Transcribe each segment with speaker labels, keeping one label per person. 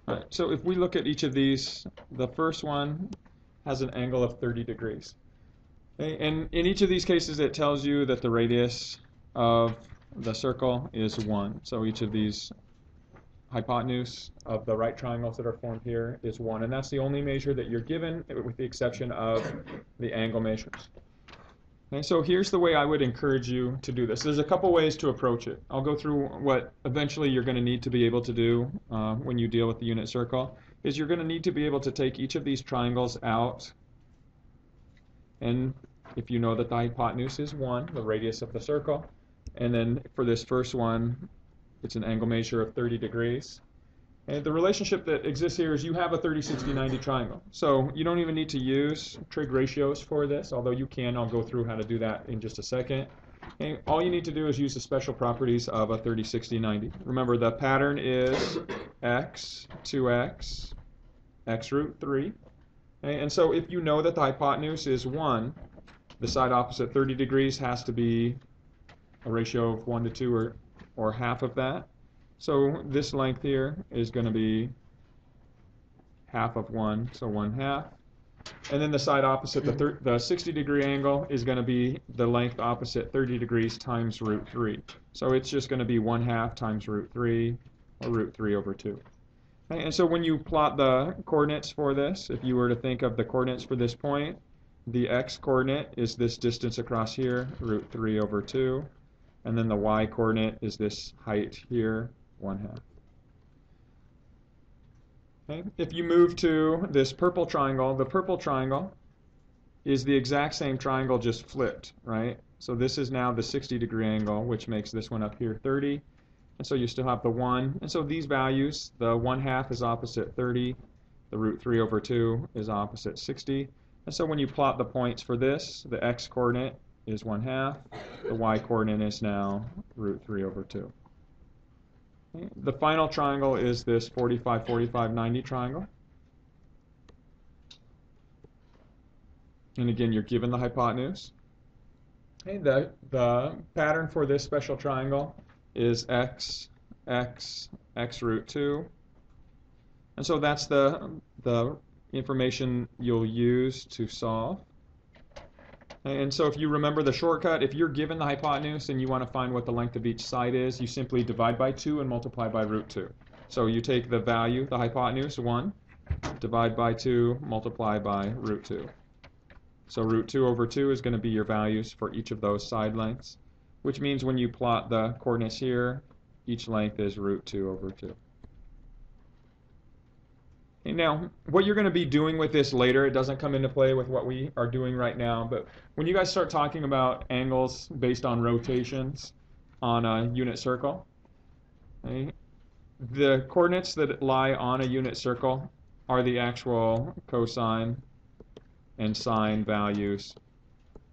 Speaker 1: All right, so if we look at each of these, the first one has an angle of 30 degrees. Okay, and in each of these cases, it tells you that the radius of the circle is 1. So each of these hypotenuse of the right triangles that are formed here is 1. And that's the only measure that you're given, with the exception of the angle measures. Okay, so here's the way I would encourage you to do this. There's a couple ways to approach it. I'll go through what eventually you're going to need to be able to do when you deal with the unit circle, is you're going to need to be able to take each of these triangles out, and if you know that the hypotenuse is 1, the radius of the circle, and then for this first one, it's an angle measure of 30 degrees. And the relationship that exists here is you have a 30, 60, 90 triangle. So you don't even need to use trig ratios for this, although you can. I'll go through how to do that in just a second. And all you need to do is use the special properties of a 30, 60, 90. Remember, the pattern is x, 2x, x root 3. Okay? And so if you know that the hypotenuse is 1, the side opposite 30 degrees has to be a ratio of 1 to 2 or half of that. So this length here is going to be half of 1, so 1/2. And then the side opposite, the 60 degree angle, is going to be the length opposite 30 degrees times root 3. So it's just going to be 1/2 times root 3, or root 3 over 2. Okay, and so when you plot the coordinates for this, if you were to think of the coordinates for this point, the x coordinate is this distance across here, root 3 over 2. And then the y coordinate is this height here, 1/2. Okay. If you move to this purple triangle, the purple triangle is the exact same triangle just flipped, right? So this is now the 60 degree angle, which makes this one up here 30. And so you still have the 1. And so these values, the 1/2 is opposite 30, the root 3 over 2 is opposite 60. And so when you plot the points for this, the x coordinate is 1/2, the y coordinate is now root 3 over 2. Okay. The final triangle is this 45, 45, 90 triangle. And again, you're given the hypotenuse. Okay. The pattern for this special triangle is x, x, x root 2. And so that's the information you'll use to solve. And so if you remember the shortcut, if you're given the hypotenuse and you want to find what the length of each side is, you simply divide by 2 and multiply by root 2. So you take the value, the hypotenuse, 1, divide by 2, multiply by root 2. So root 2 over 2 is going to be your values for each of those side lengths, which means when you plot the coordinates here, each length is root 2 over 2. Okay, now, what you're going to be doing with this later, it doesn't come into play with what we are doing right now, but when you guys start talking about angles based on rotations on a unit circle, okay, the coordinates that lie on a unit circle are the actual cosine and sine values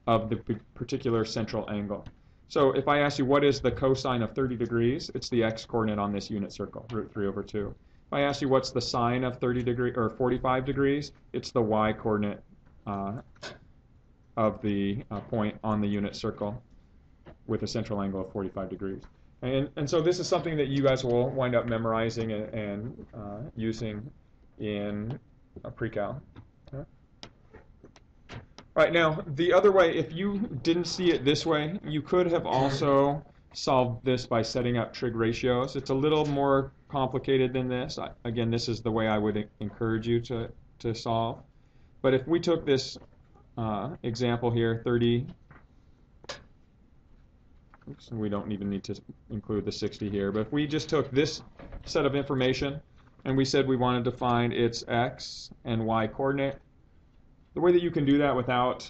Speaker 1: of the particular central angle. So if I ask you what is the cosine of 30 degrees, it's the x coordinate on this unit circle, root 3 over 2. If I ask you what's the sine of 30 degree or 45 degrees, it's the y coordinate of the point on the unit circle with a central angle of 45 degrees. And so this is something that you guys will wind up memorizing and using in pre-cal. Okay. All right, now the other way, if you didn't see it this way, you could have also solved this by setting up trig ratios. It's a little more complicated than this. Again, this is the way I would encourage you to solve. But if we took this example here, 30, oops, we don't even need to include the 60 here, but if we just took this set of information and we said we wanted to find its x and y coordinate, the way that you can do that without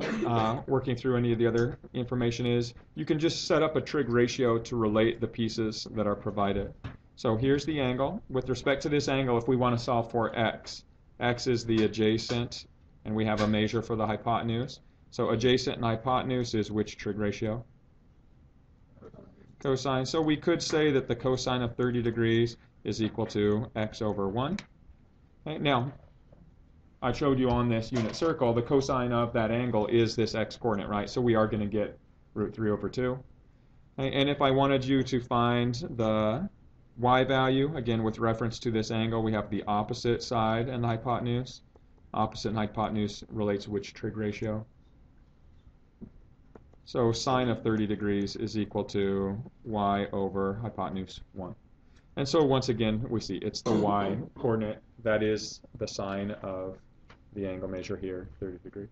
Speaker 1: working through any of the other information is you can just set up a trig ratio to relate the pieces that are provided. So here's the angle. With respect to this angle, if we want to solve for x, x is the adjacent, and we have a measure for the hypotenuse. So adjacent and hypotenuse is which trig ratio? Cosine. So we could say that the cosine of 30 degrees is equal to x over 1. Okay, now, I showed you on this unit circle, the cosine of that angle is this x coordinate, right? So we are going to get root 3 over 2. Okay, and if I wanted you to find the y value, again with reference to this angle, we have the opposite side and the hypotenuse. Opposite and hypotenuse relates which trig ratio. So sine of 30 degrees is equal to y over hypotenuse 1. And so once again, we see it's the y coordinate that is the sine of the angle measure here, 30 degrees.